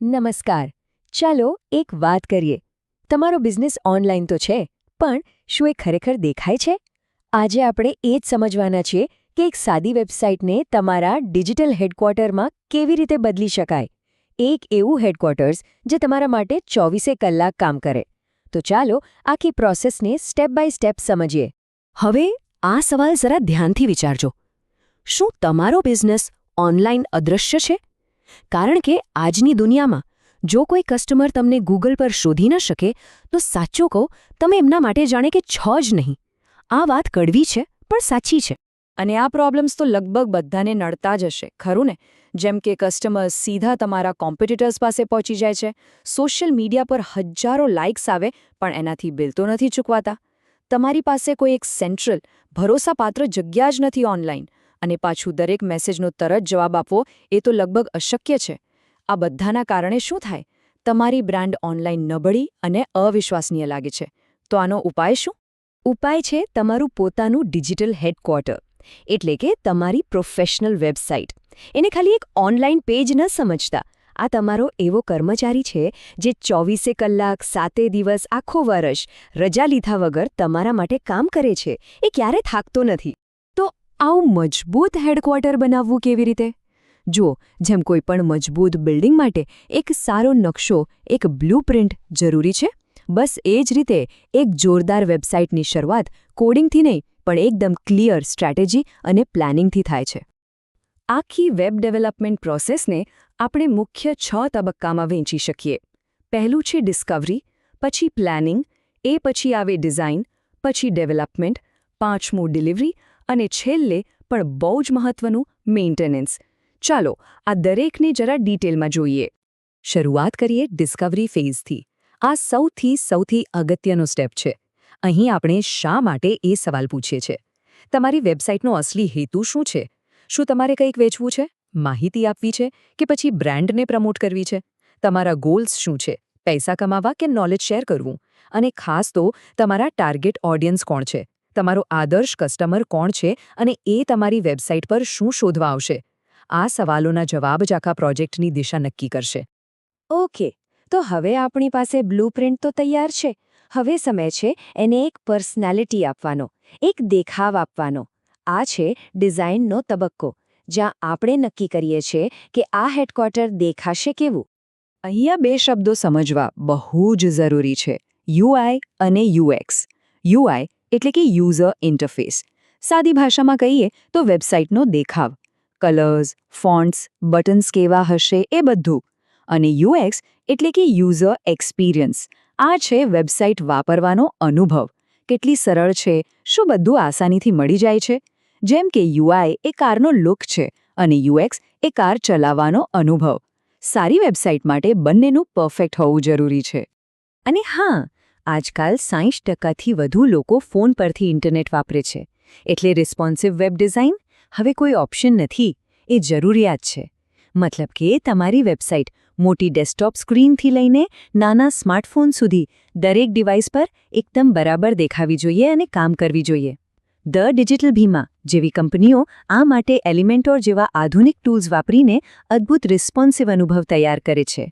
નમસ્કાર. ચાલો એક વાત કરીએ. તમારો બિઝનેસ ઓનલાઈન તો છે, પણ શું એ ખરેખર દેખાય છે? આજે આપણે એ જ સમજવાના છીએ કે એક સાદી વેબસાઇટને તમારા ડિજિટલ હેડક્વાર્ટરમાં કેવી રીતે બદલી શકાય. એક એવું હેડક્વાર્ટર્સ જે તમારા માટે 24 કલાક કામ કરે. તો ચાલો આખી પ્રોસેસને સ્ટેપ બાય સ્ટેપ સમજીએ. હવે આ સવાલ જરા ધ્યાનથી વિચારજો. શું તમારો બિઝનેસ ઓનલાઈન અદૃશ્ય છે? કારણ કે આજની દુનિયામાં જો કોઈ કસ્ટમર તમને ગૂગલ પર શોધી ન શકે તો સાચું કહો, તમે એમના માટે જાણે કે છો જ નહીં. આ વાત કડવી છે પણ સાચી છે. અને આ પ્રોબ્લેમ્સ તો લગભગ બધાને નડતા જ હશે, ખરું ને? જેમ કે કસ્ટમર્સ સીધા તમારા કોમ્પિટિટર્સ પાસે પહોંચી જાય છે, સોશિયલ મીડિયા પર હજારો લાઇક્સ આવે પણ એનાથી બિલ તો નથી ચૂકવાતા. તમારી પાસે કોઈ એક સેન્ટ્રલ, ભરોસાપાત્ર જગ્યા જ નથી ઓનલાઈન, અને પાછું દરેક મેસેજનો તરત જવાબ આપવો એ તો લગભગ અશક્ય છે. આ બધાના કારણે શું થાય? તમારી બ્રાન્ડ ઓનલાઈન નબળી અને અવિશ્વસનીય લાગે છે. તો આનો ઉપાય શું? ઉપાય છે તમારું પોતાનું ડિજિટલ હેડક્વાર્ટર, એટલે કે તમારી પ્રોફેશનલ વેબસાઇટ. એને ખાલી એક ઓનલાઈન પેજ ન સમજતા. આ તમારો એવો કર્મચારી છે જે 24 કલાક, 7 દિવસ, આખો વર્ષ રજા લીધા વગર તમારા માટે કામ કરે છે. એ ક્યારે થાકતો નથી. તો આવું મજબૂત હેડક્વાર્ટર બનાવવું કેવી રીતે? જુઓ, જેમ કોઈ પણ મજબૂત બિલ્ડિંગ માટે એક સારો નકશો, એક બ્લુપ્રિન્ટ જરૂરી છે, બસ એ જ રીતે એક જોરદાર વેબસાઇટની શરૂઆત કોડિંગથી નહીં પણ એકદમ ક્લિયર સ્ટ્રેટેજી અને પ્લાનિંગથી થાય છે. આખી વેબ ડેવલપમેન્ટ પ્રોસેસને આપણે મુખ્ય 6 તબક્કામાં વહેંચી શકીએ. પહેલું છે ડિસ્કવરી, પછી પ્લાનિંગ, એ પછી આવે ડિઝાઇન, પછી ડેવલપમેન્ટ, પાંચમું ડિલિવરી અને છેલ્લે પણ બહુ જ મહત્વનું મેન્ટેનન્સ. ચાલો આ દરેકને જરા ડિટેલમાં જોઈએ. શરૂઆત કરીએ ડિસ્કવરી ફેઝથી. આ સૌથી અગત્યનો સ્ટેપ છે. અહીં આપણે શા માટે એ સવાલ પૂછીએ છીએ. તમારી વેબસાઇટનો અસલી હેતુ શું છે? શું તમારે કંઈક વેચવું છે, માહિતી આપવી છે, કે પછી બ્રાન્ડને પ્રમોટ કરવી છે? તમારા ગોલ્સ શું છે? પૈસા કમાવા કે નોલેજ શેર કરવું? અને ખાસ તો તમારા ટાર્ગેટ ઓડિયન્સ કોણ છે? તમારો આદર્શ કસ્ટમર કોણ છે અને એ તમારી વેબસાઇટ પર શું શોધવા આવશે? આ સવાલોના જવાબ જ આખા પ્રોજેક્ટની દિશા નક્કી કરશે. ઓકે, તો હવે આપણી પાસે બ્લુપ્રિન્ટ તો તૈયાર છે. હવે સમય છે એને એક પર્સનાલિટી આપવાનો, એક દેખાવ આપવાનો. આ છે ડિઝાઇનનો તબક્કો, જ્યાં આપણે નક્કી કરીએ છીએ કે આ હેડક્વાર્ટર દેખાશે કેવું. અહીંયા 2 શબ્દો સમજવા બહુ જ જરૂરી છે: યુઆઈ અને યુએક્સ. યુઆઈ એટલે કે યુઝર ઇન્ટરફેસ. સાદી ભાષામાં કહીએ તો વેબસાઇટનો દેખાવ. કલર્સ, ફોન્ટ્સ, બટન્સ કેવા હશે એ બધું. અને યુએક્સ એટલે કે યુઝર એક્સપિરિયન્સ. આ છે વેબસાઇટ વાપરવાનો અનુભવ. કેટલી સરળ છે, શું બધું આસાનીથી મળી જાય છે? જેમ કે યુઆઈ એ કારનો લુક છે અને યુએક્સ એ કાર ચલાવવાનો અનુભવ. સારી વેબસાઇટ માટે બંનેનું પરફેક્ટ હોવું જરૂરી છે. અને હા, આજકાલ 60%થી વધુ લોકો ફોન પરથી ઇન્ટરનેટ વાપરે છે. એટલે રિસ્પોન્સિવ વેબ ડિઝાઇન હવે કોઈ ઓપ્શન નથી, એ જરૂરિયાત છે. મતલબ કે તમારી વેબસાઇટ મોટી ડેસ્કટોપ સ્ક્રીનથી લઈને નાના સ્માર્ટફોન સુધી દરેક ડિવાઇસ પર એકદમ બરાબર દેખાવી જોઈએ અને કામ કરવી જોઈએ. ધ ડિજિટલ ભીમા જેવી કંપનીઓ આ માટે એલિમેન્ટોર જેવા આધુનિક ટૂલ્સ વાપરીને અદ્ભુત રિસ્પોન્સિવ અનુભવ તૈયાર કરે છે.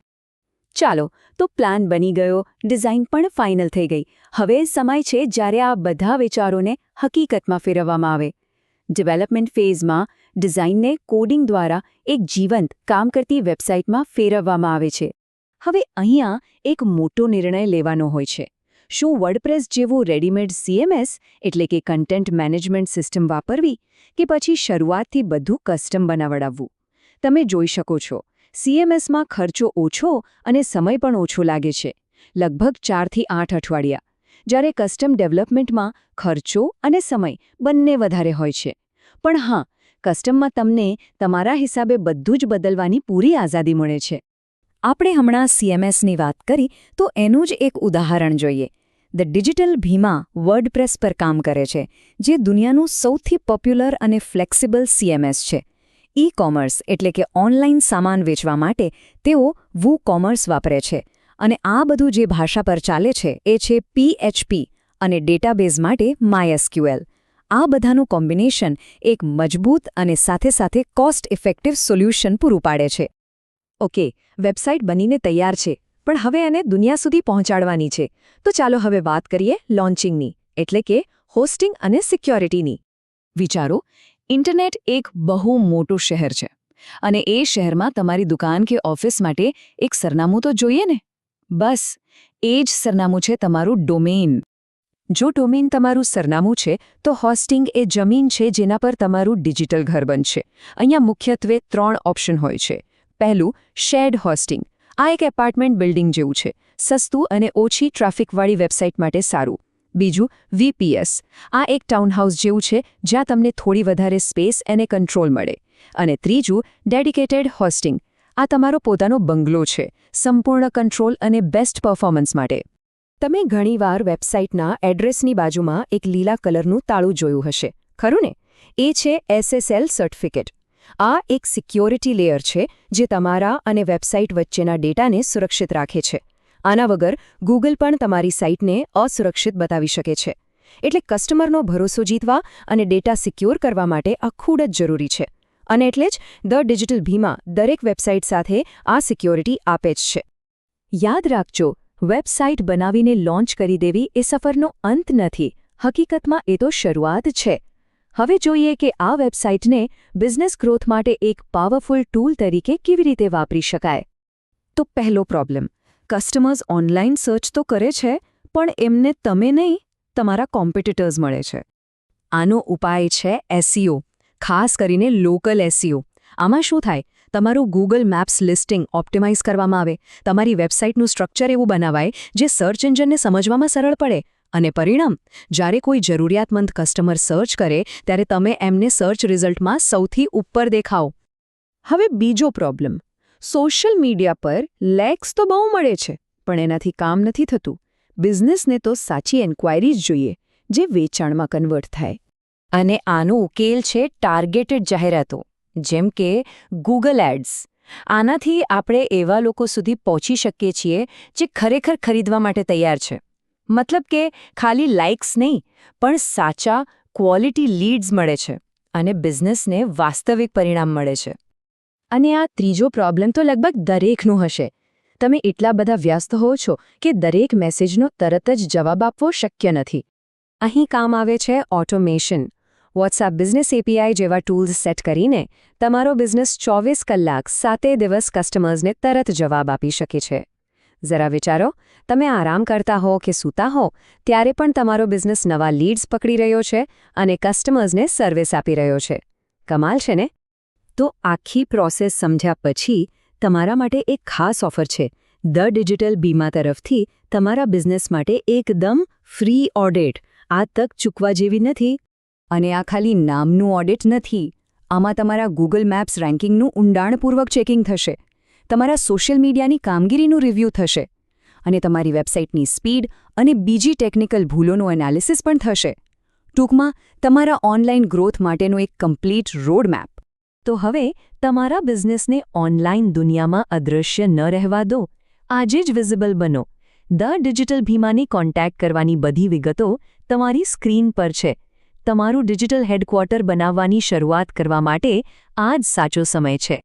ચાલો, તો પ્લાન બની ગયો, ડિઝાઇન પણ ફાઇનલ થઈ ગઈ. હવે સમય છે જ્યારે આ બધા વિચારોને હકીકતમાં ફેરવવામાં આવે. ડેવલપમેન્ટ ફેઝમાં ડિઝાઇનને કોડિંગ દ્વારા એક જીવંત, કામ કરતી વેબસાઇટમાં ફેરવવામાં આવે છે. હવે અહીંયા એક મોટો નિર્ણય લેવાનો હોય છે. શું વર્ડપ્રેસ જેવું રેડીમેડ CMS એટલે કે કન્ટેન્ટ મેનેજમેન્ટ સિસ્ટમ વાપરવી, કે પછી શરૂઆતથી બધું કસ્ટમ બનાવડાવવું? તમે જોઈ શકો છો, CMSમાં ખર્ચો ઓછો અને સમય પણ ઓછો લાગે છે, લગભગ 4 થી 8 અઠવાડિયા. જ્યારે કસ્ટમ ડેવલપમેન્ટમાં ખર્ચો અને સમય બંને વધારે હોય છે. પણ હા, કસ્ટમમાં તમને તમારા હિસાબે બધું જ બદલવાની પૂરી આઝાદી મળે છે. આપણે હમણાં CMSની વાત કરી તો એનું જ એક ઉદાહરણ જોઈએ. ધ ડિજિટલ ભીમા વર્ડપ્રેસ પર કામ કરે છે, જે દુનિયાનું સૌથી પોપ્યુલર અને ફ્લેક્સિબલ CMS છે. ઈ-કોમર્સ એટલે કે ઓનલાઈન સામાન વેચવા માટે તેઓ WooCommerce વાપરે છે. અને આ બધું જે ભાષા પર ચાલે છે એ છે PHP અને ડેટાબેઝ માટે MySQL. આ બધાનું કોમ્બિનેશન એક મજબૂત અને સાથે કોસ્ટ ઇફેક્ટિવ સોલ્યુશન પૂરું પાડે છે. ઓકે, વેબસાઇટ બનીને તૈયાર છે, પણ હવે એને દુનિયા સુધી પહોંચાડવાની છે. તો ચાલો હવે વાત કરીએ લોન્ચિંગની, એટલે કે હોસ્ટિંગ અને સિક્યોરિટીની. વિચારો, ઇન્ટરનેટ એક બહુ મોટું શહેર છે, અને એ શહેરમાં તમારી દુકાન કે ઓફિસ માટે એક સરનામું તો જોઈએ ને. બસ એ જ સરનામું છે તમારું ડોમેઇન. જો ડોમેઇન તમારું સરનામું છે, તો હોસ્ટિંગ એ જમીન છે જેના પર તમારું ડિજિટલ ઘર બનશે. અહીંયા મુખ્યત્વે 3 ઓપ્શન હોય છે. પહેલું, શેર્ડ હોસ્ટિંગ. આ એક એપાર્ટમેન્ટ બિલ્ડિંગ જેવું છે, સસ્તું અને ઓછી ટ્રાફિકવાળી વેબસાઇટ માટે સારું. બીજું, VPS. આ એક ટાઉનહાઉસ જેવું છે જ્યાં તમને થોડી વધારે સ્પેસ અને કંટ્રોલ મળે. અને ત્રીજું, ડેડિકેટેડ હોસ્ટિંગ. આ તમારો પોતાનો બંગલો છે, સંપૂર્ણ કંટ્રોલ અને બેસ્ટ પરફોર્મન્સ માટે. તમે ઘણીવાર વેબસાઇટના એડ્રેસની બાજુમાં એક લીલા કલરનું તાળું જોયું હશે, ખરું ને? એ છે SSL સર્ટિફિકેટ. આ એક સિક્યોરિટી લેયર છે જે તમારા અને વેબસાઇટ વચ્ચેના ડેટાને સુરક્ષિત રાખે છે. આના વગર Google પણ તમારી સાઇટને અસુરક્ષિત બતાવી શકે છે. એટલે કસ્ટમરનો ભરોસો જીતવા અને ડેટા સિક્યોર કરવા માટે આ ખૂબ જ જરૂરી છે. અને એટલે જ ધ ડિજિટલ ભીમા દરેક વેબસાઇટ સાથે આ સિક્યોરિટી આપે જ છે. યાદ રાખજો, વેબસાઇટ બનાવીને લોન્ચ કરી દેવી એ સફરનો અંત નથી. હકીકતમાં એ તો શરૂઆત છે. હવે જોઈએ કે આ વેબસાઇટને બિઝનેસ ગ્રોથ માટે એક પાવરફુલ ટૂલ તરીકે કેવી રીતે વાપરી શકાય. તો પહેલો પ્રોબ્લેમ, કસ્ટમર્સ ઓનલાઈન સર્ચ તો કરે છે, પણ એમને તમે નહીં, તમારા કોમ્પિટિટર્સ મળે છે. આનો ઉપાય છે SEO, ખાસ કરીને લોકલ SEO. આમાં શું થાય? તમારું Google મેપ્સ લિસ્ટિંગ ઓપ્ટિમાઇઝ કરવામાં આવે, તમારી વેબસાઇટનું સ્ટ્રક્ચર એવું બનાવાય જે સર્ચ એન્જિનને સમજવામાં સરળ પડે. અને પરિણામ, જ્યારે કોઈ જરૂરિયાતમંદ કસ્ટમર સર્ચ કરે ત્યારે તમે એમને સર્ચ રિઝલ્ટમાં સૌથી ઉપર દેખાઓ. હવે બીજો પ્રોબ્લેમ, સોશિયલ મીડિયા પર લાઇક્સ તો બહુ મળે છે, પણ એનાથી કામ નથી થતું. બિઝનેસને તો સાચી એન્ક્વાયરીઝ જોઈએ, જે વેચાણમાં કન્વર્ટ થાય. અને આનો ઉકેલ છે ટાર્ગેટેડ જાહેરાતો, જેમ કે Google એડ્સ. આનાથી આપણે એવા લોકો સુધી પહોંચી શકીએ છીએ જે ખરેખર ખરીદવા માટે તૈયાર છે. મતલબ કે ખાલી લાઇક્સ નહીં, પણ સાચા ક્વોલિટી લીડ્સ મળે છે અને બિઝનેસને વાસ્તવિક પરિણામ મળે છે. અને આ ત્રીજો પ્રોબ્લેમ તો લગભગ દરેકનું હશે. તમે એટલા બધા વ્યસ્ત હો છો કે દરેક મેસેજનો તરત જ જવાબ આપવો શક્ય નથી. અહીં કામ આવે છે ઓટોમેશન. WhatsApp બિઝનેસ API જેવા ટૂલ્સ સેટ કરીને તમારો બિઝનેસ 24 કલાક 7 દિવસ કસ્ટમર્સને તરત જવાબ આપી શકે છે. જરા વિચારો, તમે આરામ કરતા હો કે સૂતા હો, ત્યારે પણ તમારો બિઝનેસ નવા લીડ્સ પકડી રહ્યો છે અને કસ્ટમર્સને સર્વિસ આપી રહ્યો છે. કમાલ છે ને? તો આખી પ્રોસેસ સમજ્યા પછી તમારા માટે એક ખાસ ઓફર છે. ધ ડિજિટલ ભીમા તરફથી તમારા બિઝનેસ માટે એકદમ ફ્રી ઓડિટ. આ તક ચૂકવા જેવી નથી. અને આ ખાલી નામનું ઓડિટ નથી. આમાં તમારા Google મેપ્સ રેન્કિંગનું ઊંડાણપૂર્વક ચેકિંગ થશે, તમારા સોશિયલ મીડિયાની કામગીરીનું રિવ્યૂ થશે, અને તમારી વેબસાઇટની સ્પીડ અને બીજી ટેકનિકલ ભૂલોનું એનાલિસિસ પણ થશે. ટૂંકમાં તમારા ઓનલાઈન ગ્રોથ માટેનો એક કમ્પ્લીટ રોડમેપ. તો હવે તમારા બિઝનેસને ઓનલાઈન દુનિયામાં અદૃશ્ય ન રહેવા દો. આજે જ વિઝિબલ બનો. ધ ડિજિટલ ભીમાની કોન્ટેક્ટ કરવાની બધી વિગતો તમારી સ્ક્રીન પર છે. તમારું ડિજિટલ હેડક્વાર્ટર બનાવવાની શરૂઆત કરવા માટે આ જ સાચો સમય છે.